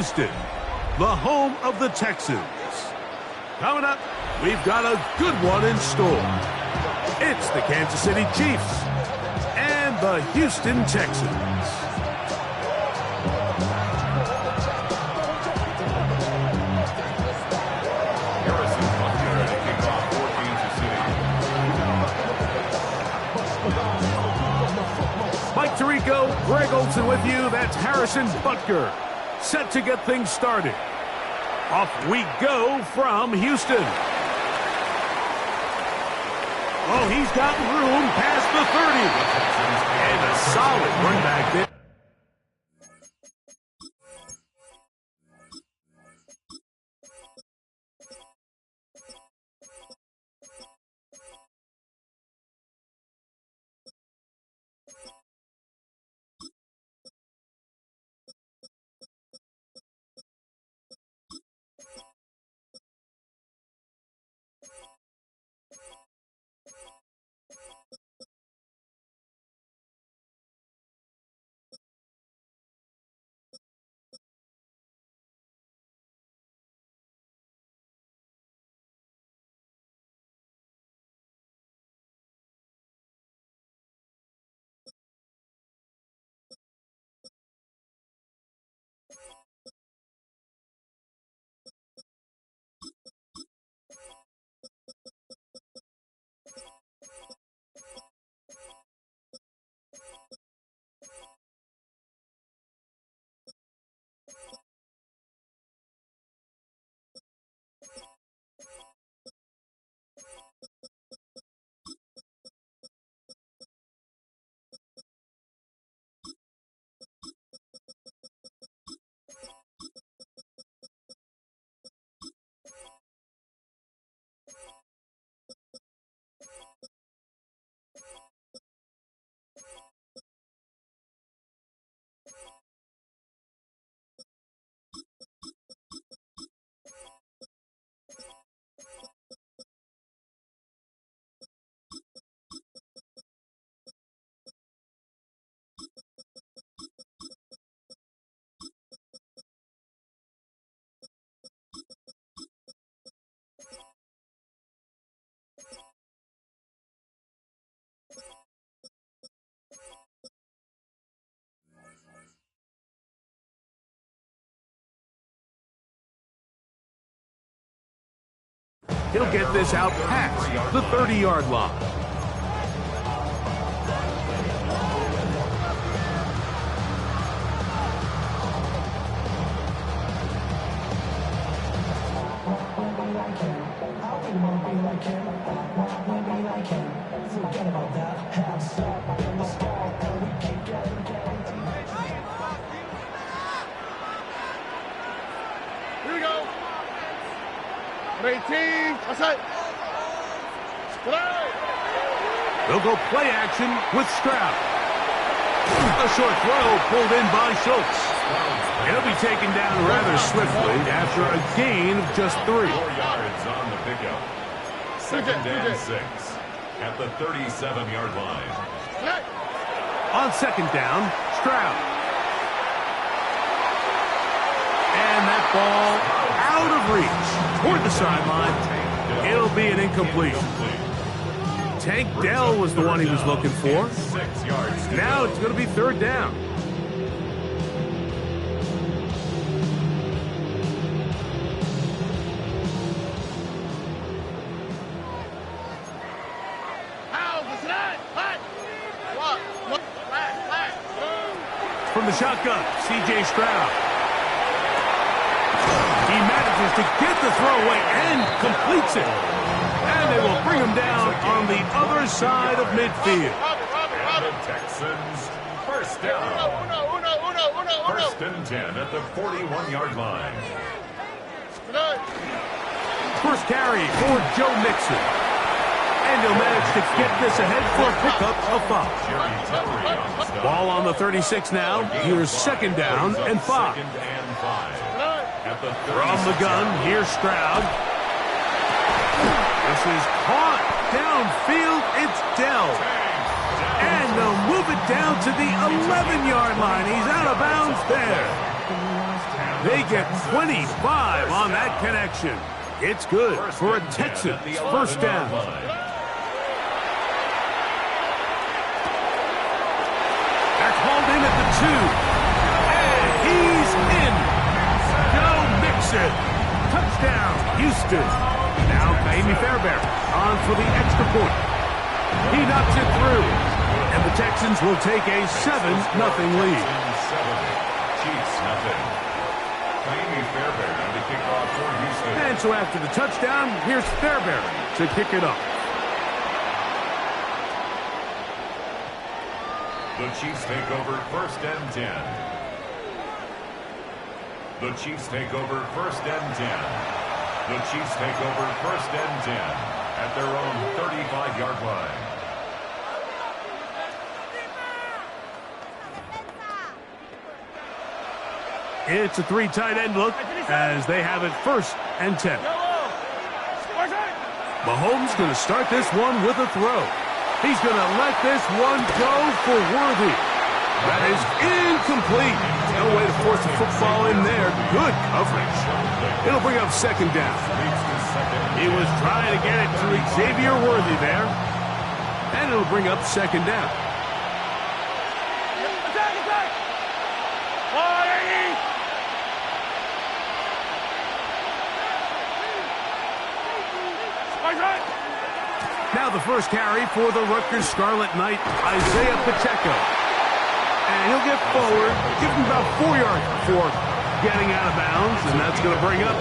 Houston, the home of the Texans. Coming up, we've got a good one in store. It's the Kansas City Chiefs and the Houston Texans. Mike Tirico, Greg Olsen with you. That's Harrison Butker, set to get things started. Off we go from Houston. Oh, he's got room past the 30. And a solid run back there. He'll get this out past the 30-yard line. Here we go. 18, outside. They'll go play action with Stroud. A short throw pulled in by Schultz. He'll be taken down rather swiftly after a gain of just 3. 4 yards on the pickup. Second and 6 at the 37-yard line. On second down, Stroud. And that ball out of reach toward the sideline. It'll be an incompletion. Tank Dell was the one he was looking for. 6 yards. Now it's going to be third down. From the shotgun, C.J. Stroud. He manages to get the throw away and completes it. And they will bring him down on the other side of midfield. And the Texans first down. First and 10 at the 41-yard line. First carry for Joe Mixon. And he'll manage to get this ahead for a pickup of 5. Ball on the 36 now. Here's second down and 5. Second and 5. From the gun, here's Stroud. This is caught downfield. It's Dell. And they'll move it down to the 11-yard line. He's out of bounds there. They get 25 on that connection. It's good for a Texans first down. That's hauled in at the 2. And he's in. Go Mixon. Touchdown, Houston. Now Ka'imi Fairbairn on for the extra point. He knocks it through. And the Texans will take a 7-0 lead. Chiefs, nothing. Ka'imi Fairbairn to kick off for Houston. And so after the touchdown, here's Fairbairn to kick it off. The Chiefs take over 1st and 10. The Chiefs take over 1st and 10. The Chiefs take over 1st and 10 at their own 35-yard line. It's a 3 tight end look as they have it 1st and 10. Mahomes going to start this one with a throw. He's going to let this one go for Worthy. That is incomplete. No way to force the football in there. Good coverage. It'll bring up 2nd down. He was trying to get it to Xavier Worthy there. And it'll bring up 2nd down. Now the first carry for the Rutgers Scarlet Knight, Isaiah Pacheco. And he'll get forward, give him about 4 yards before getting out of bounds, and that's going to bring up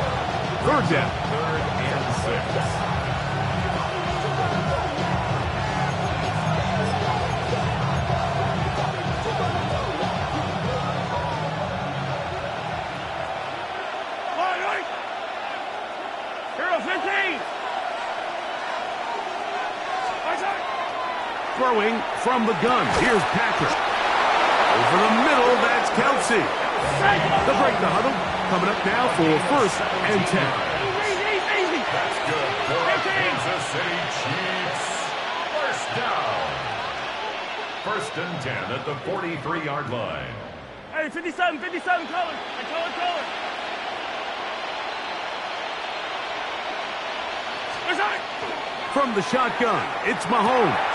3rd down. 3rd and 6. Throwing from the gun. Here's Patrick. Over the middle, that's Kelsey. They'll break the huddle. Coming up now for 1st and 10. That's good for Kansas City Chiefs. 1st down. 1st and 10 at the 43-yard line. Hey, 57, color. Color. From the shotgun, it's Mahomes.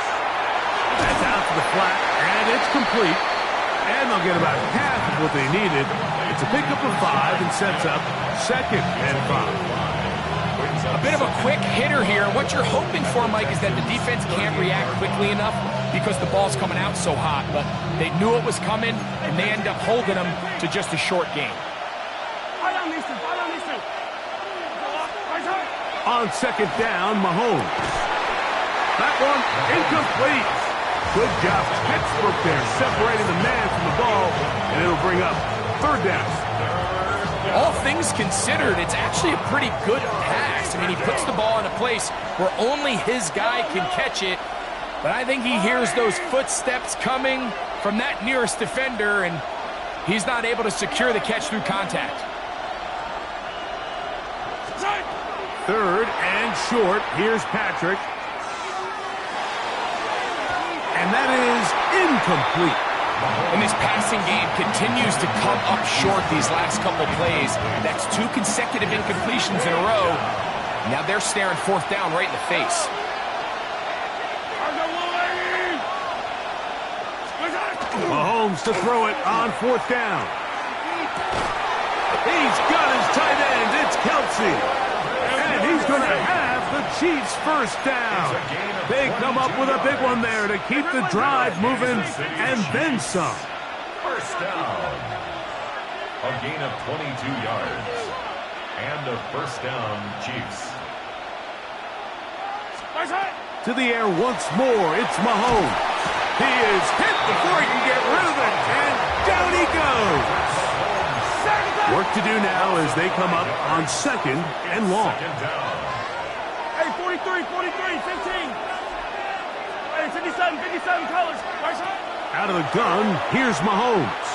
That's out to the flat, and it's complete. And they'll get about half of what they needed. It's a pickup of 5 and sets up 2nd and 5. A bit of a quick hitter here. What you're hoping for, Mike, is that the defense can't react quickly enough because the ball's coming out so hot. But they knew it was coming, and they end up holding them to just a short game. On 2nd down, Mahomes. That one incomplete. Good job, Pittsburgh there, separating the man from the ball, and it'll bring up 3rd down. All things considered, it's actually a pretty good pass. I mean, he puts the ball in a place where only his guy can catch it, but I think he hears those footsteps coming from that nearest defender, and he's not able to secure the catch through contact. 3rd and short. Here's Patrick. And that is incomplete. And this passing game continues to come up short these last couple plays. That's 2 consecutive incompletions in a row. Now they're staring 4th down right in the face. Mahomes to throw it on 4th down. He's got his tight end. It's Kelsey. And he's going to have the Chiefs' 1st down. They come up with a big one there to keep the drive moving and then some. 1st down. A gain of 22 yards. And a 1st down, Chiefs. To the air once more. It's Mahomes. He is hit before he can get rid of it. And down he goes. Work to do now as they come up on 2nd and long. 2nd down. Hey, 43, 15. Hey, 57 colors. Out of the gun, here's Mahomes.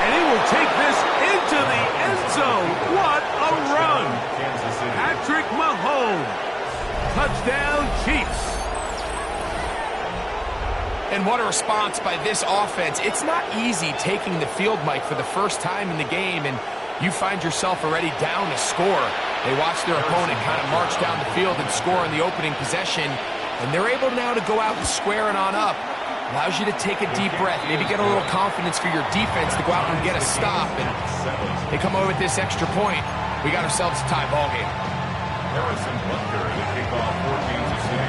And he will take this into the end zone. What a run. Kansas City. Patrick Mahomes. Touchdown, Chiefs. And what a response by this offense. It's not easy taking the field, Mike, for the first time in the game, and you find yourself already down to score. They watch their opponent kind of march down the field and score in the opening possession, and they're able now to go out and square it on up. Allows you to take a deep breath, maybe get a little confidence for your defense to go out and get a stop, and they come away with this extra point. We got ourselves a tie ball game. Harrison Butker to kick off for Kansas City.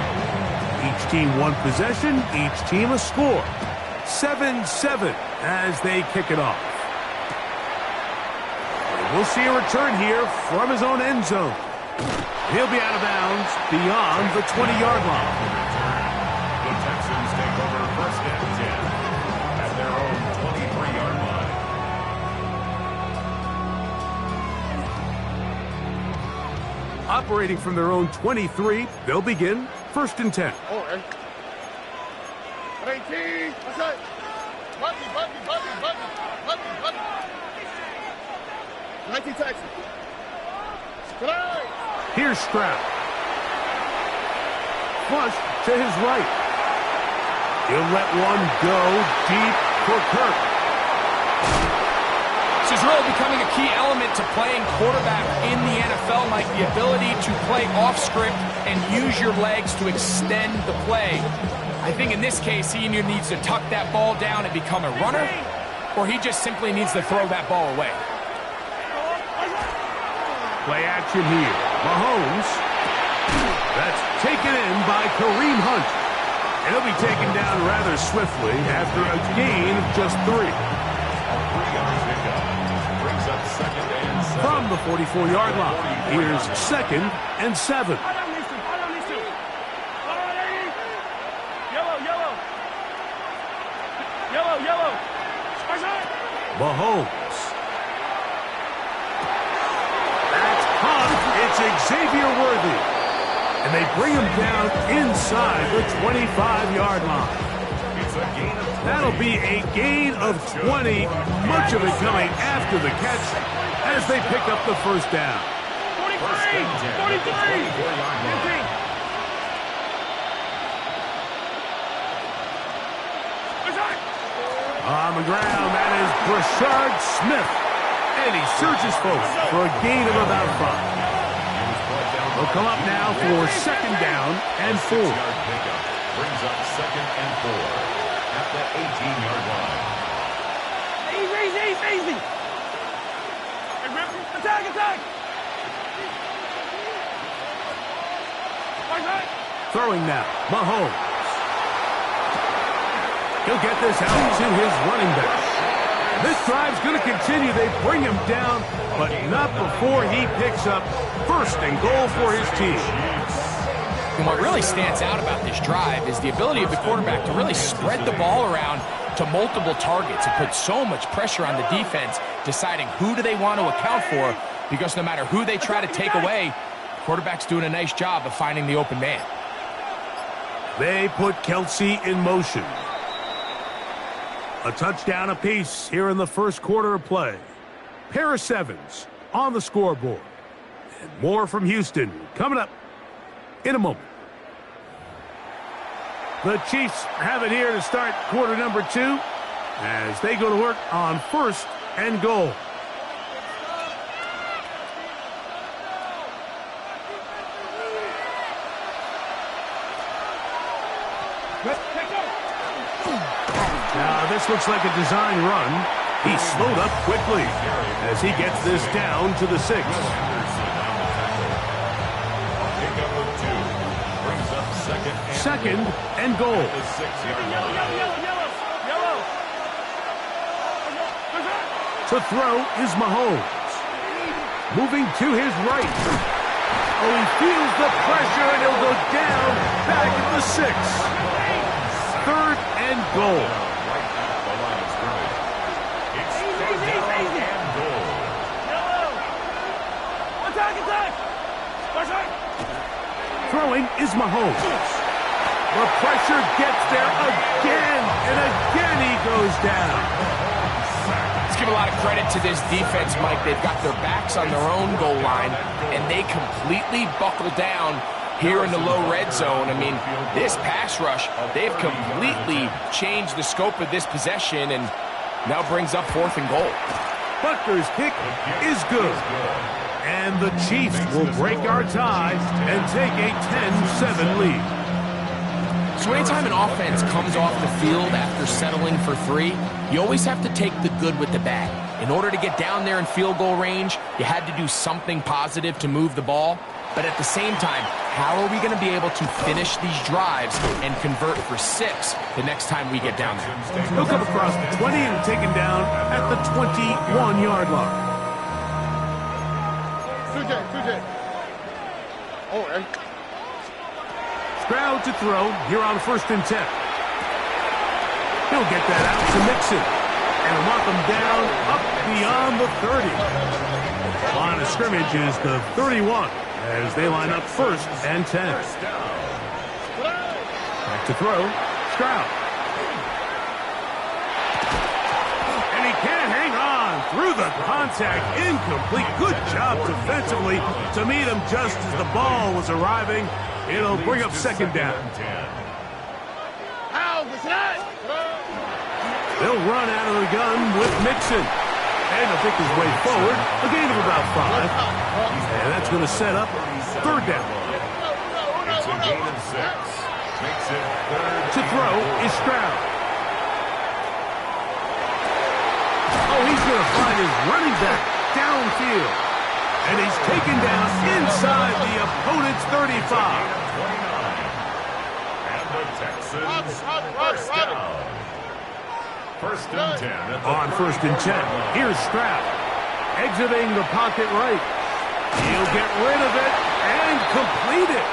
Each team one possession, each team a score. 7-7 as they kick it off. We'll see a return here from his own end zone. He'll be out of bounds beyond the 20-yard line. The Texans take over first and 10 at their own 23-yard line. Operating from their own 23, they'll begin first and 10. Oh, 18. What's that? Button. 19 Texans. Here's Stroud. Flush to his right. He'll let one go deep for Kirk. This is really becoming a key element to playing quarterback in the NFL, like the ability to play off script and use your legs to extend the play. I think in this case, he either needs to tuck that ball down and become a runner, or he just simply needs to throw that ball away. Play action here. Mahomes. That's taken in by Kareem Hunt. And he'll be taken down rather swiftly after a gain of just 3. Brings up second and 7. From the 44-yard line, here's second and 7. Yellow. Mahomes. That's caught. It's Xavier Worthy. And they bring him down inside the 25-yard line. It's a gain of 20. That'll be a gain of 20, much of it coming after the catch as they pick up the first down. 43. 43. On the ground, that is Brashard Smith. And he surges forward for a gain of about 5. They'll come up now for second down and 4. Brings up second and 4 at the 18-yard line. Easy. Attack. Throwing now, Mahomes. He'll get this out to his running back. This drive's going to continue. They bring him down, but not before he picks up first and goal for his team. And what really stands out about this drive is the ability of the quarterback to really spread the ball around to multiple targets and put so much pressure on the defense, deciding who do they want to account for, because no matter who they try to take away, the quarterback's doing a nice job of finding the open man. They put Kelce in motion. A touchdown apiece here in the first quarter of play. Pair of 7s on the scoreboard. And more from Houston coming up in a moment. The Chiefs have it here to start quarter number 2 as they go to work on first and goal. Now this looks like a design run. He slowed up quickly as he gets this down to the 6. Second and goal. Yellow. To throw is Mahomes. Moving to his right. Oh, he feels the pressure and he'll go down back at the 6. Third and goal. Throwing is Mahomes. The pressure gets there again, and again he goes down. Let's give a lot of credit to this defense, Mike. They've got their backs on their own goal line, and they completely buckle down here in the low red zone. I mean, this pass rush, they've completely changed the scope of this possession and now brings up 4th and goal. Butker's kick is good. And the Chiefs will break our tie and take a 10-7 lead. So anytime an offense comes off the field after settling for 3, you always have to take the good with the bad. In order to get down there in field goal range, you had to do something positive to move the ball. But at the same time, how are we going to be able to finish these drives and convert for 6 the next time we get down there? He'll come across the 20 and taken down at the 21-yard line. Stroud to throw here on 1st and 10. He'll get that out to Mixon. And lock him down up beyond the 30. Line of scrimmage is the 31 as they line up 1st and 10. Back to throw. Stroud. And he can't hang on through the contact. Incomplete. Good job defensively to meet him just as the ball was arriving. It'll bring up 2nd down. They'll run out of the gun with Mixon. And he'll pick his way forward. A gain of about 5. And that's going to set up 3rd down. It's a gain of 6. Makes it 3rd. To throw is Stroud. Oh, he's going to find his running back downfield. And he's taken down inside the opponent's 35. And the Texans first down. 1st and 10. On 1st and 10, here's Stroud. Exiting the pocket right. He'll get rid of it and complete it.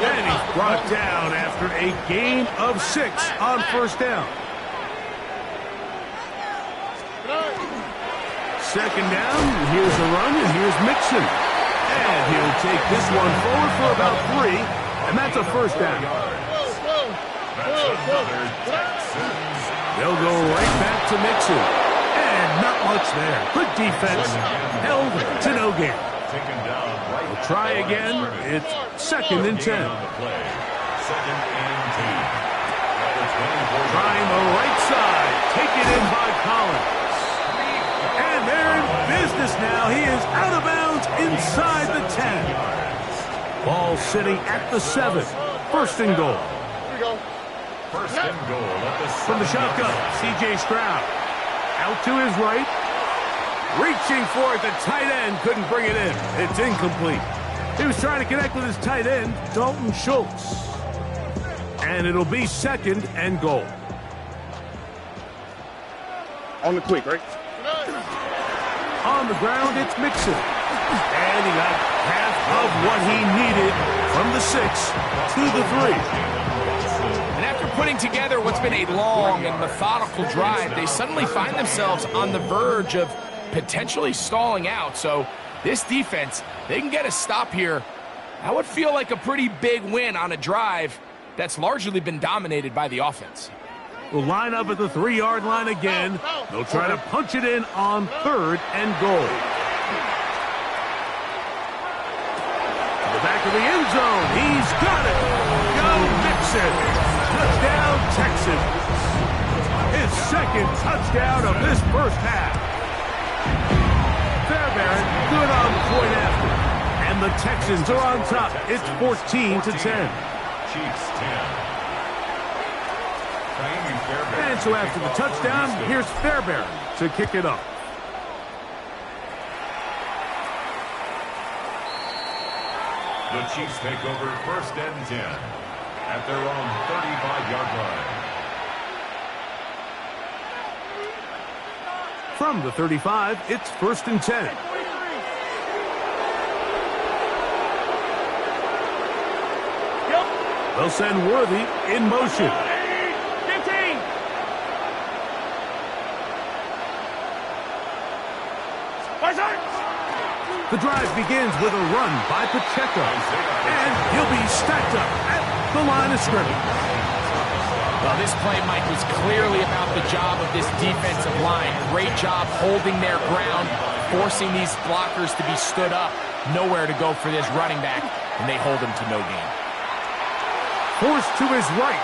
And he's brought down after a gain of 6 on 1st down. 2nd down, here's a run, and here's Mixon. And he'll take this one forward for about 3, and that's a 1st down. That's another Texans. They'll go right back to Mixon. And not much there. Good defense. Held to no gain. Taken down right. We'll try again. It's 2nd and 10. 2nd and 10. Trying the right side. Taken in by Collins. And they're in business now. He is out of bounds inside the 10. Ball sitting at the 7. 1st and goal. 1st and goal at the From the shotgun, C.J. Stroud. Out to his right. Reaching for it, the tight end couldn't bring it in. It's incomplete. He was trying to connect with his tight end, Dalton Schultz. And it'll be 2nd and goal. On the quick, right? On the ground, it's Mixon. And he got half of what he needed from the 6 to the 3. And after putting together what's been a long and methodical drive, they suddenly find themselves on the verge of potentially stalling out. So this defense, they can get a stop here. That would feel like a pretty big win on a drive that's largely been dominated by the offense. Will line up at the 3-yard line again. They'll try to punch it in on 3rd and goal. To the back of the end zone. He's got it. Go Mixon. Touchdown, Texans. His 2nd touchdown of this 1st half. Fairbairn good on point after. And the Texans are on top. It's 14-10. Chiefs 10. And so after the touchdown, here's Fairbairn to kick it up. The Chiefs take over 1st and 10 at their own 35-yard line. From the 35, it's 1st and 10. They'll send Worthy in motion. 15. The drive begins with a run by Pacheco. And he'll be stacked up at the line of scrimmage. Well, this play, Mike, was clearly about the job of this defensive line. Great job holding their ground, forcing these blockers to be stood up. nowhere to go for this running back, and they hold him to no gain. Forced to his right.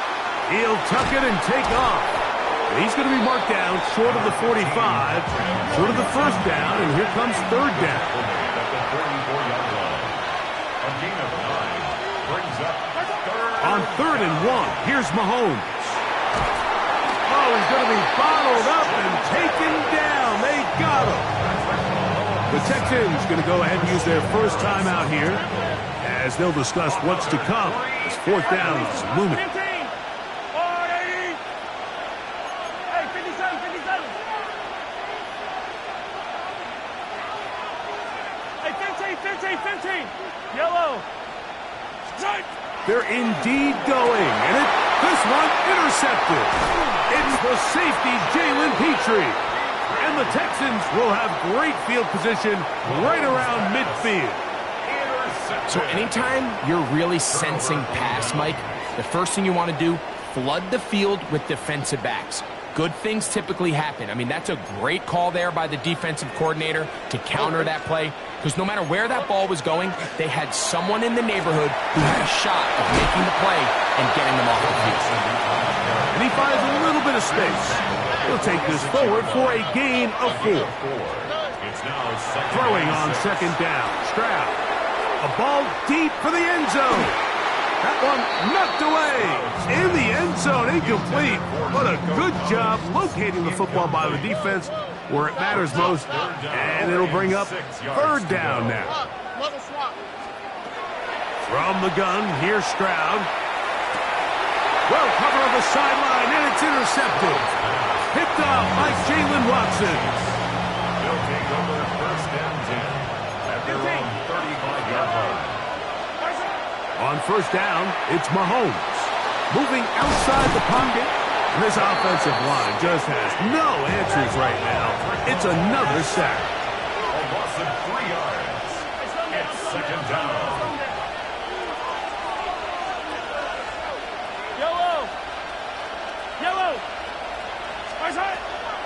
He'll tuck it and take off. And he's going to be marked down short of the 45, short of the first down, and here comes third down. On 3rd and 1, here's Mahomes. Oh, he's going to be bottled up and taken down. They got him. The Texans going to go ahead and use their first timeout here as they'll discuss what's to come. This 4th down is looming. 15. 480. Hey, 57, 57. Hey, 15. Yellow. Strike. They're indeed going, and this one intercepted. It's the safety, Jalen Petrie. And the Texans will have great field position right around midfield. So anytime you're really sensing pass, Mike, the first thing you want to do, flood the field with defensive backs. Good things typically happen. I mean, that's a great call there by the defensive coordinator to counter that play, because no matter where that ball was going, they had someone in the neighborhood who had a shot of making the play and getting them off the field. And he finds a little bit of space. He'll take this forward for a gain of 4. Throwing on 2nd down. Stroud. A ball deep for the end zone. That one knocked away. In the end zone, incomplete. What a good job locating the football by the defense where it matters most. And it'll bring up 3rd down now. From the gun, here's Stroud. Well covered on the sideline, and it's intercepted. Picked off by Jalen Watson. They'll take over 1st and 10 at their own 35-yard line. On 1st down, it's Mahomes. Moving outside the pocket. And this offensive line just has no answers right now. It's another sack. A loss of 3 yards. It's 2nd down. Yellow.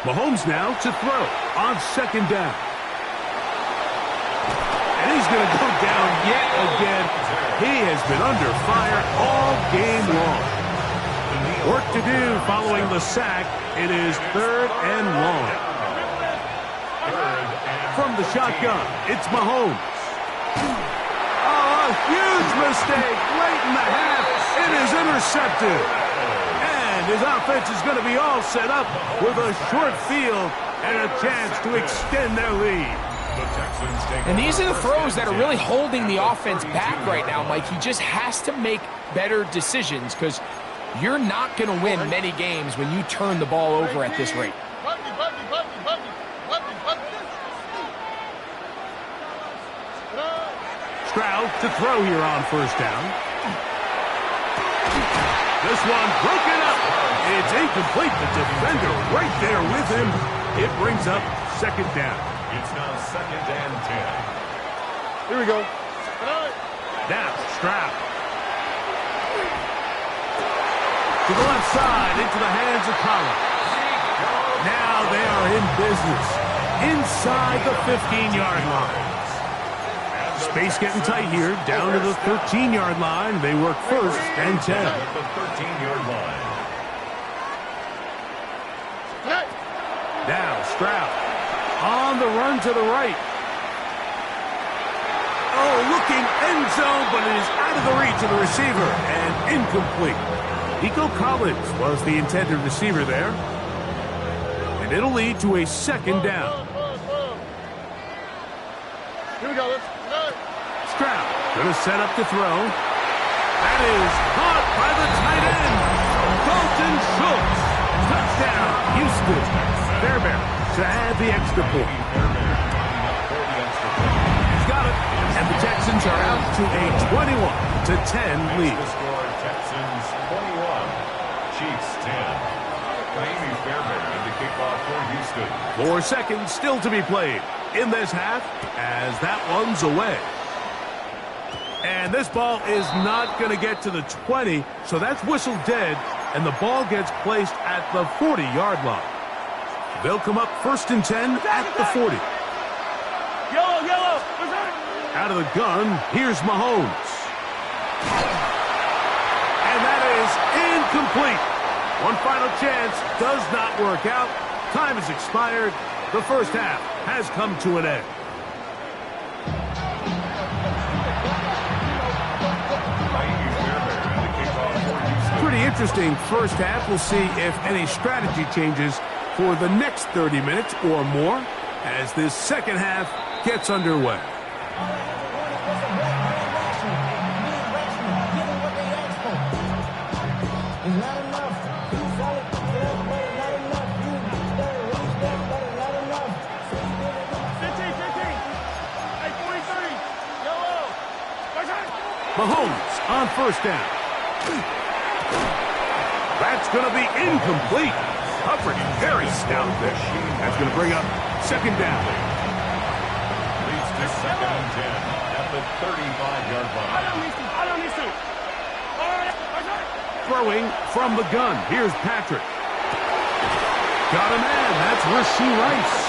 Mahomes now to throw on 2nd down. And he's going to go down yet again. He has been under fire all game long. Work to do following the sack. It is 3rd and long. From the shotgun, it's Mahomes. Oh, a huge mistake late in the half. It is intercepted. And his offense is going to be all set up with a short field and a chance to extend their lead. And these are the throws that are really holding the offense back right now, Mike. He just has to make better decisions because you're not going to win many games when you turn the ball over at this rate. Stroud to throw here on 1st down. This one broken up. It's incomplete. The defender right there with him. It brings up 2nd down. It's now 2nd and 10. Here we go. Now Stroud. To the left side, into the hands of Collins. Now they are in business. Inside the 15-yard line. Space getting tight here, down to the 13-yard line. They work 1st and 10. At the 13-yard line. Now Stroud on the run to the right. Oh, looking end zone, but it is out of the reach of the receiver and incomplete. Nico Collins was the intended receiver there. And it'll lead to a 2nd down. Here we go. Stroud going to set up to throw. That is caught by the tight end, Dalton Schultz. Touchdown, Houston. Fairbairn to add the extra point. He's got it. And the Texans are out to a 21-10 lead. The score, Texans 21, Chiefs 10. Naimi Fairbairn to kick off for Houston. 4 seconds still to be played in this half as that one's away. And this ball is not going to get to the 20, so that's whistled dead, and the ball gets placed at the 40-yard line. They'll come up 1st and 10 at the 40. Yellow. Out of the gun, here's Mahomes. And that is incomplete. One final chance does not work out. Time has expired. The first half has come to an end. Pretty interesting first half. We'll see if any strategy changes for the next 30 minutes or more as this second half gets underway. Mahomes on first down. That's going to be incomplete. Coverage very stout there. That's going to bring up second down. Leads to second and 10 at the 35-yard line. I don't need to. Throwing from the gun. Here's Patrick. Got a man. That's Rashee Rice.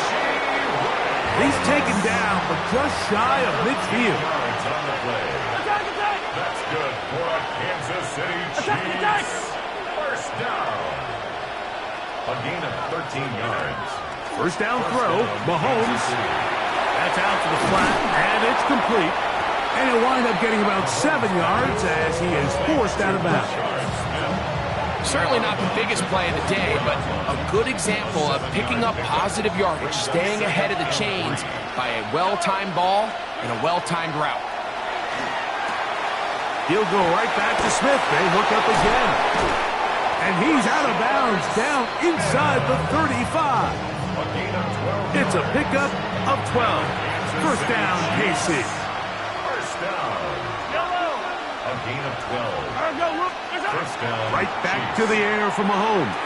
He's taken down, but just shy of midfield. Yards on the play. That's good for a Kansas City Chiefs. First down. A gain of 13 yards. First down throw. Mahomes. That's out to the flat, and it's complete. And he'll wind up getting about 7 yards as he is forced out of bounds. Certainly not the biggest play of the day, but a good example of picking up positive yardage, staying ahead of the chains by a well-timed ball and a well-timed route. He'll go right back to Smith. They hook up again. And he's out of bounds down inside the 35. It's a pickup of 12. First down, KC. First down. A gain of 12. First down. Right back to the air for Mahomes.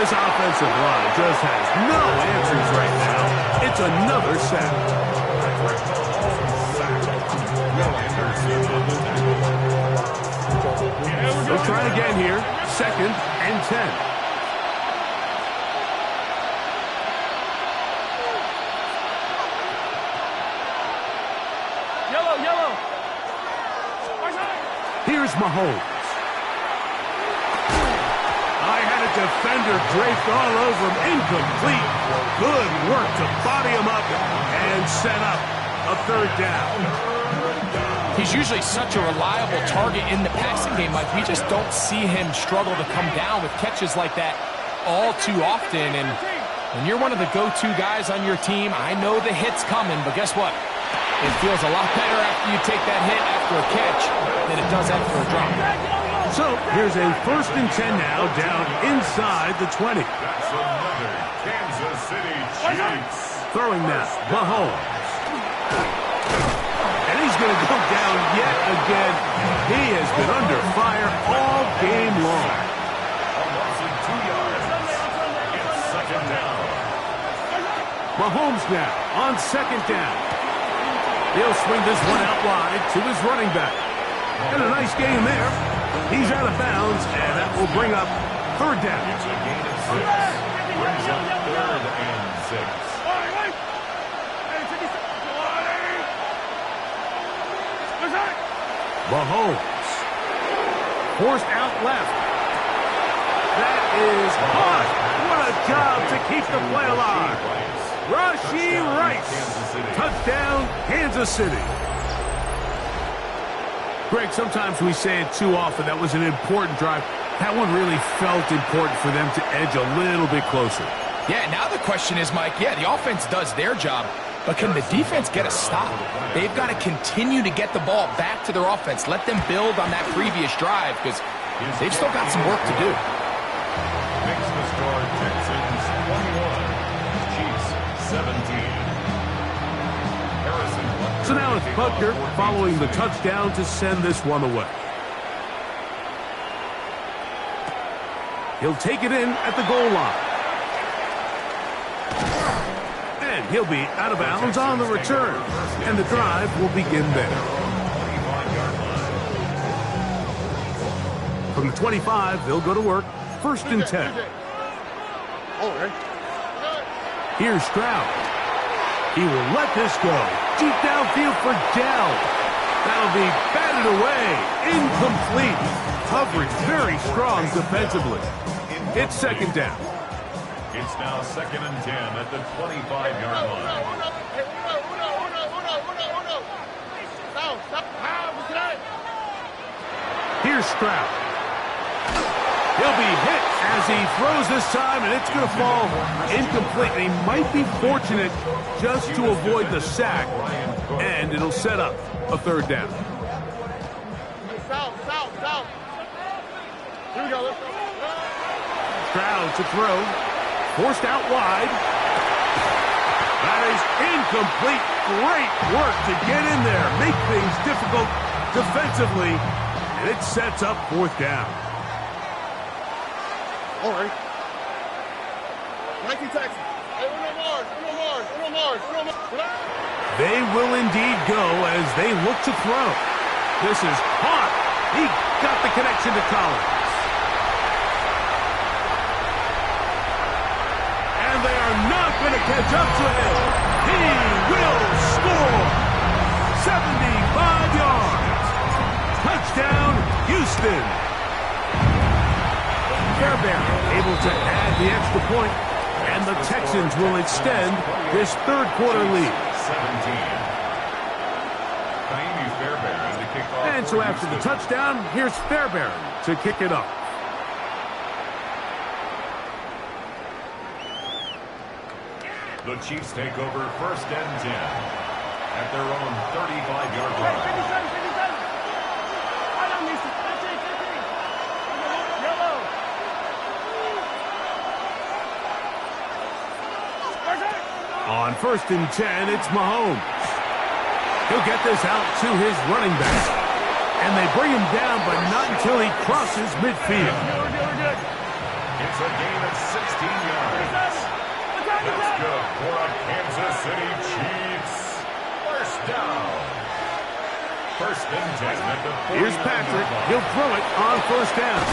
This offensive line just has no answers right now. It's another sack. They'll try again here. Second and 10. Yellow. Here's Mahomes. I had a defender draped all over him. Incomplete. Good work to body him up and set up a third down. He's usually such a reliable target in the passing game, Mike. We just don't see him struggle to come down with catches like that all too often. And when you're one of the go-to guys on your team, I know the hit's coming, but guess what? It feels a lot better after you take that hit after a catch than it does after a drop. So here's a first and 10 now down inside the 20. That's another Kansas City Chiefs. Throwing now, Mahomes. And he's going to go down yet again. He has been under fire all game long. A loss of 2 yards. It's second down. Mahomes now on second down. He'll swing this one out wide to his running back. And a nice game there. He's out of bounds, and that will bring up third down. It's a gain of 6. Brings up third and 6. Mahomes. Forced out left. That is hard. What a job to keep the play alive. Rashee Rice. Touchdown, Kansas City. Greg, sometimes we say it too often. That was an important drive. That one really felt important for them to edge a little bit closer. Yeah, now the question is, Mike, the offense does their job, but can the defense get a stop? They've got to continue to get the ball back to their offense. Let them build on that previous drive because they've still got some work to do. Makes the score Texans 21, Chiefs 17. So now it's Butker following the touchdown to send this one away. He'll take it in at the goal line. And he'll be out of bounds on the return. And the drive will begin there. From the 25, they'll go to work. First and 10. Here's Stroud. He will let this go. Deep downfield for Dell. That'll be batted away. Incomplete. Coverage very strong defensively. It's second down. It's now 2nd and 10 at the 25-yard line. Here's Stroud. He'll be hit as he throws this time, and it's going to fall incomplete. He might be fortunate just to avoid the sack, and it'll set up a third down. Here we go. Stroud to throw. Forced out wide. That is incomplete. Great work to get in there. Make things difficult defensively, and it sets up fourth down. All right. Nike Texas. Hey, Uno Mars. They will indeed go as they look to throw. This is caught. He got the connection to Collins. And they are not going to catch up to him. He will score. 75 yards. Touchdown, Houston. Fairbairn able to add the extra point, and the Texans will extend this third quarter lead. 17. Naimi Fairbairn to kick off. And so after the touchdown, here's Fairbairn to kick it off. The Chiefs take over 1st and 10 at their own 35-yard line. On 1st and 10, it's Mahomes. He'll get this out to his running back. And they bring him down, but not until he crosses midfield. It's a gain of 16 yards. That's good for a Kansas City Chiefs. First down. 1st and 10 at the 40. Here's Patrick. He'll throw it on 1st down.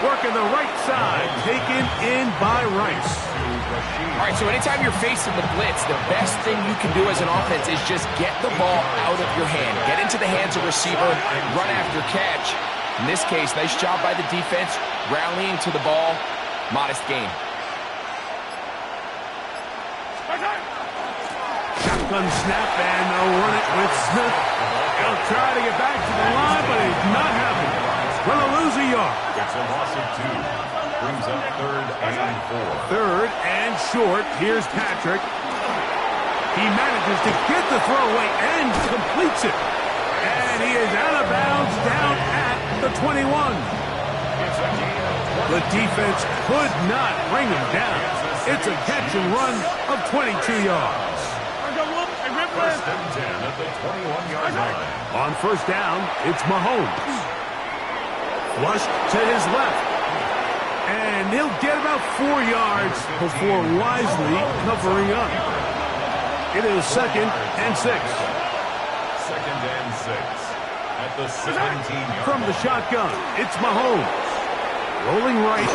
Working the right side. Taken in by Rice. All right, so anytime you're facing the blitz, the best thing you can do as an offense is just get the ball out of your hand. Get into the hands of receiver, run after catch. In this case, nice job by the defense, rallying to the ball. Modest gain. Shotgun snap, and they'll run it with Smith. He'll try to get back to the line, but he's not having it. Going to lose a yard. It's a loss of 2. Brings up 3rd and 4. 3rd and short. Here's Patrick. He manages to get the throw away and completes it. And he is out of bounds down at the 21. The defense could not bring him down. It's a catch and run of 22 yards. 1st and 10 at the 21-yard line. On 1st down, it's Mahomes. Flushed to his left. And he'll get about 4 yards before wisely covering up. It is 2nd and 6. 2nd and 6 at the 17-yard. From the shotgun, it's Mahomes. Rolling right.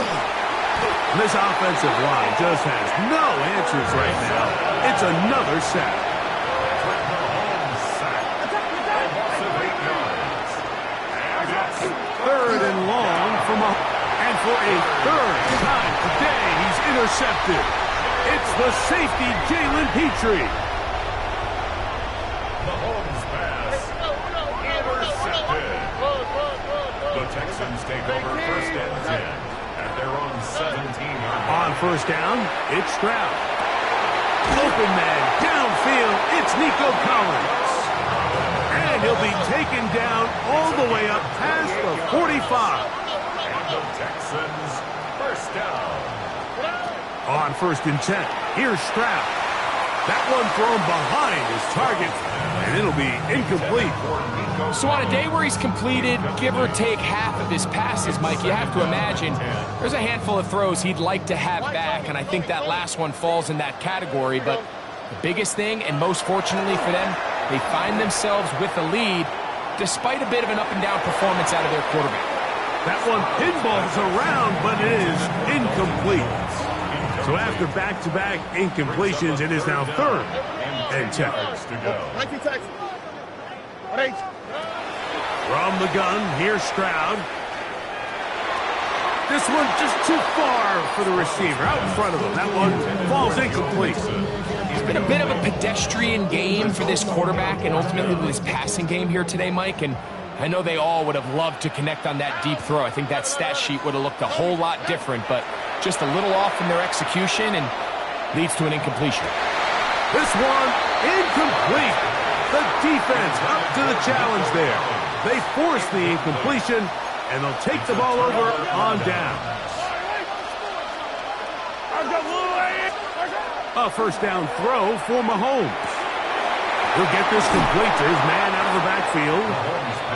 This offensive line just has no answers right now. It's another sack. Mahomes sack. Loss of 8 yards. And it's 3rd and long for Mahomes. And for a 3rd time today, he's intercepted. It's the safety, Jalen Petrie. Mahomes pass. Intercepted. The Texans take over 1st and 10 at their own 17-yard line. On 1st down, it's Stroud. Open man, downfield, it's Nico Collins. And he'll be taken down all the way up past the 45. The Texans, 1st down. On 1st and 10, here's Stroud. That one thrown behind his target, and it'll be incomplete. So on a day where he's completed, give or take half of his passes, Mike, you have to imagine there's a handful of throws he'd like to have back, and I think that last one falls in that category. But the biggest thing, and most fortunately for them, they find themselves with the lead despite a bit of an up-and-down performance out of their quarterback. That one pinballs around, but it is incomplete. So after back-to-back incompletions, it is now 3rd and 10. To go. 19 seconds. 8. From the gun, here's Stroud. This one just too far for the receiver, out in front of him. That one falls incomplete. It's been a bit of a pedestrian game for this quarterback and ultimately this passing game here today, Mike. And I know they all would have loved to connect on that deep throw. I think that stat sheet would have looked a whole lot different, but just a little off in their execution and leads to an incompletion. This one, incomplete. The defense up to the challenge there. They force the incompletion, and they'll take the ball over on down. A first down throw for Mahomes. He'll get this complete to his man out of the backfield,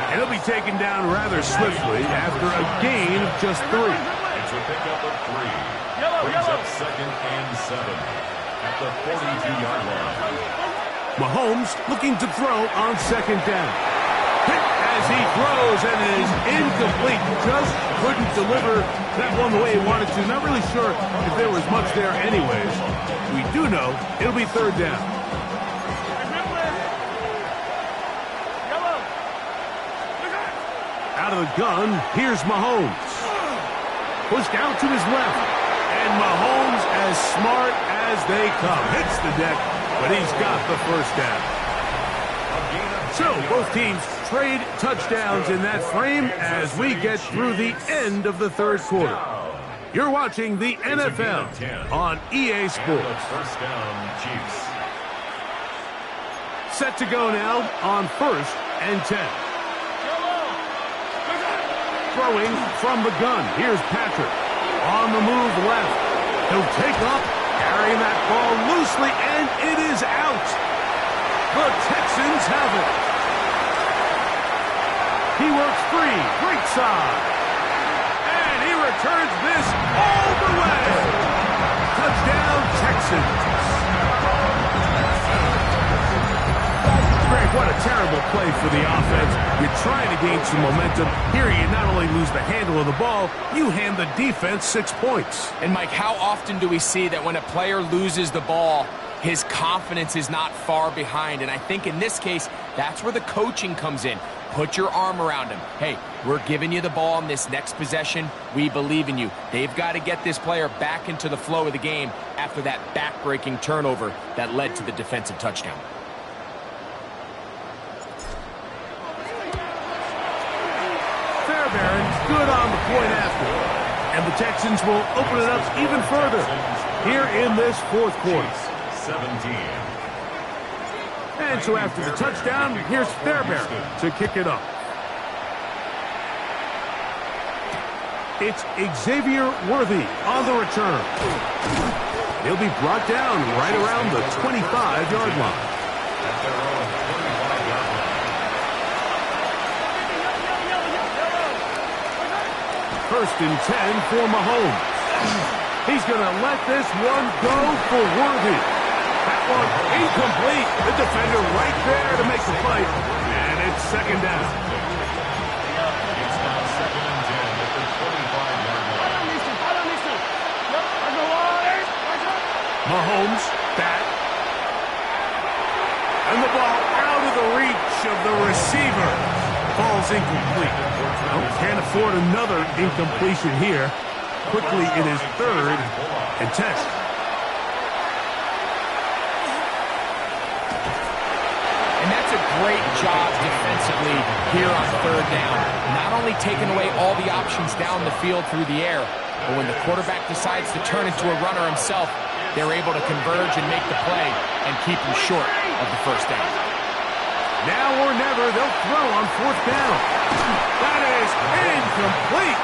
and he'll be taken down rather swiftly after a gain of just 3. It's a pickup of 3. Brings up 2nd and 7 at the 42-yard line. Mahomes looking to throw on 2nd down. Hit as he throws and is incomplete. Just couldn't deliver that one the way he wanted to. Not really sure if there was much there anyways. We do know it'll be 3rd down. Out of the gun, here's Mahomes. Pushed out to his left. And Mahomes, as smart as they come, hits the deck, but he's got the first down. So both teams trade touchdowns in that frame as we get through the end of the 3rd quarter. You're watching the NFL on EA Sports. First down, Chiefs. Set to go now on 1st and 10. Throwing from the gun. Here's Patrick. On the move left. He'll take up, carrying that ball loosely, and it is out. The Texans have it. He works free, right side. And he returns this all the way. Touchdown, Texans. Greg, what a terrible play for the offense. You're trying to gain some momentum. Here you not only lose the handle of the ball, you hand the defense 6 points. And Mike, how often do we see that when a player loses the ball, his confidence is not far behind? And I think in this case, that's where the coaching comes in. Put your arm around him. Hey, we're giving you the ball on this next possession. We believe in you. They've got to get this player back into the flow of the game after that back-breaking turnover that led to the defensive touchdown. Fairbairn good on the point after. And the Texans will open it up even further here in this 4th quarter. 17. And so after the touchdown, here's Fairbairn to kick it off. It's Xavier Worthy on the return. He'll be brought down right around the 25-yard line. At their own 25-yard line. First and 10 for Mahomes. He's going to let this one go for Worthy. That one incomplete. The defender right there to make the play. And it's 2nd down. It's now 2nd and 10 at the 25-yard line. Mahomes back. And the ball out of the reach of the receiver. Ball's incomplete. Well, can't afford another incompletion here. Quickly it is 3rd and 10. And that's a great job defensively here on 3rd down. Not only taking away all the options down the field through the air, but when the quarterback decides to turn into a runner himself, they're able to converge and make the play and keep him short of the first down. Now or never, they'll throw on 4th down. That is incomplete.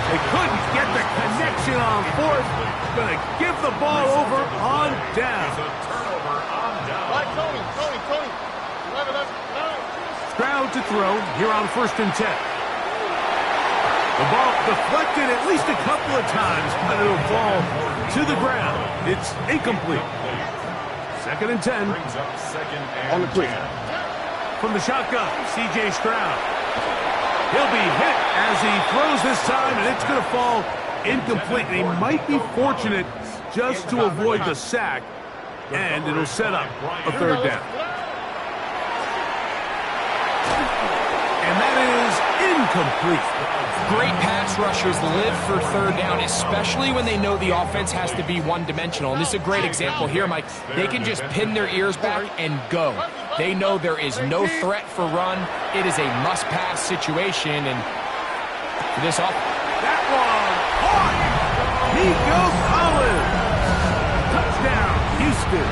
They couldn't get the connection on 4th. Going to give the ball over on down. It's a turnover on down. Right, Tony. 11. Stroud to throw here on 1st and 10. The ball deflected at least a couple of times, but it'll fall to the ground. It's incomplete. 2nd and 10. Brings up 2nd and On the quick. 10. From the shotgun, C.J. Stroud. He'll be hit as he throws this time, and it's going to fall incomplete. And he might be fortunate just to avoid the sack, and it'll set up a third down. And that is incomplete. Great pass rushers live for third down, especially when they know the offense has to be one-dimensional. And this is a great example here, Mike. They can just pin their ears back and go. They know there is no threat for run. It is a must-pass situation, and for this offense. That one, caught! Nico Collins! Touchdown, Houston.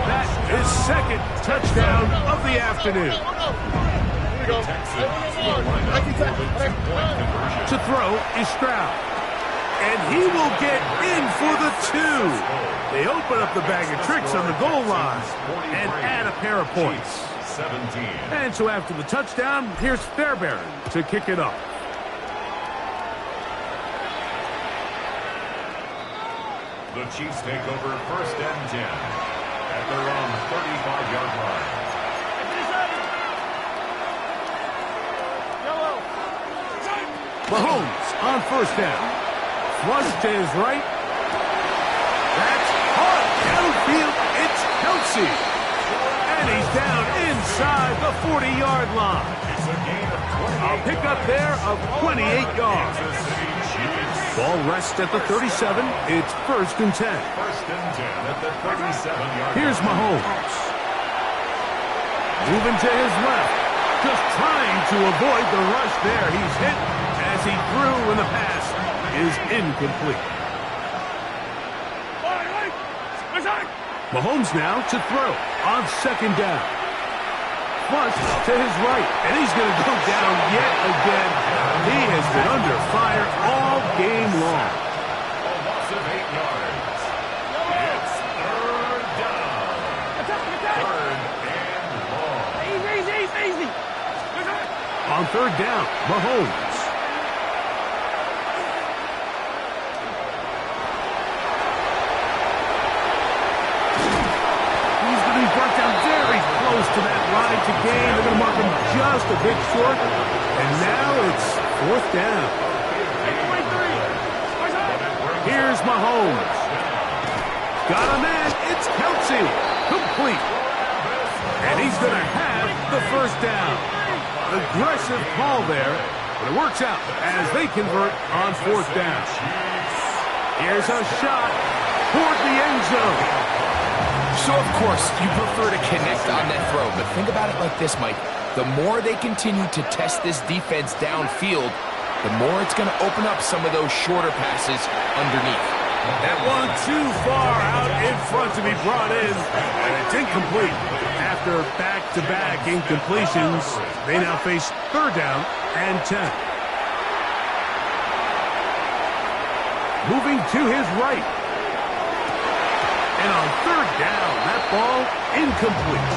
That is second touchdown of the afternoon. To throw is Stroud. And he will get in for the 2. They open up the bag of tricks on the goal line and add a pair of points. And so after the touchdown, here's Fairbairn to kick it off. The Chiefs take over first and 10 at their own 35-yard line. Mahomes on first down. Flush to his right. That's hard downfield. It's Kelsey. And he's down inside the 40-yard line. It's a gain of 28. A pickup there of 28 yards. Ball rests at the 37. It's first and 10. First and 10 at the 37-yard line. Here's Mahomes. Moving to his left. Just trying to avoid the rush there. He's hit as he threw, and the pass is incomplete. Mahomes now to throw on second down. Flush to his right, and he's going to go down yet again. He has been under fire all game long. A loss of 8 yards. It's third down. Third and long. Easy. On third down, Mahomes. He's going to be brought down very close to that line to gain. They're going to mark him just a bit short. And now it's fourth down. Here's Mahomes. Got a man. It's Kelsey. Complete. And he's going to have the first down. Aggressive call there, but it works out as they convert on fourth down. Here's a shot toward the end zone. So, of course, you prefer to connect on that throw, but think about it like this, Mike. The more they continue to test this defense downfield, the more it's going to open up some of those shorter passes underneath. That one too far out in front to be brought in, and it's incomplete. After back-to-back incompletions, they now face third down and 10. Moving to his right. And on third down, that ball incomplete.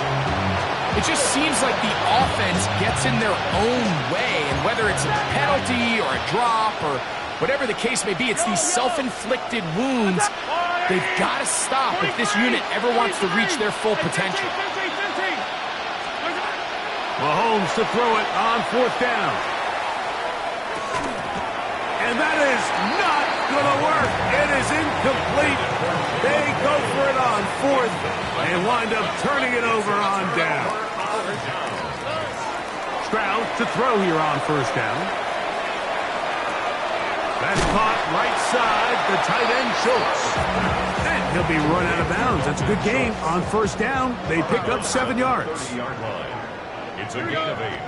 It just seems like the offense gets in their own way, and whether it's a penalty or a drop or whatever the case may be, it's these self-inflicted wounds they've got to stop if this unit ever wants to reach their full potential. Mahomes to throw it on fourth down. And that is not going to work. It is incomplete. They go for it on fourth and wind up turning it over on down. Stroud to throw here on first down. That's caught right side, the tight end Schultz. And he'll be run out of bounds. That's a good game on first down. They pick up 7 yards. 30-yard line. It's a gain of 8.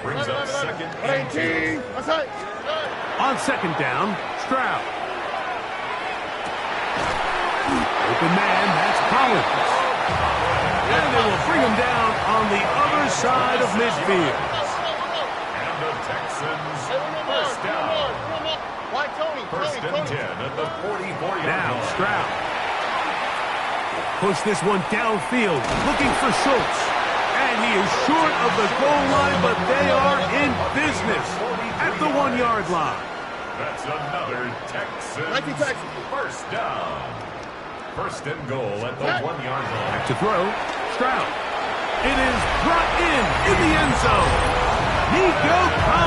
Brings up second and 2. On second down, Stroud. Open man, that's Collins. And they will bring him down on the other side of midfield. And the Texans first down. First and 10 at the 44-yard Now line. Stroud. Push this one downfield, looking for Schultz. And he is short of the goal line, but they are in business at the 1-yard line. That's another Texans first down. First and goal at the 1-yard line. To throw, Stroud. It is brought in the end zone. Nico Collins.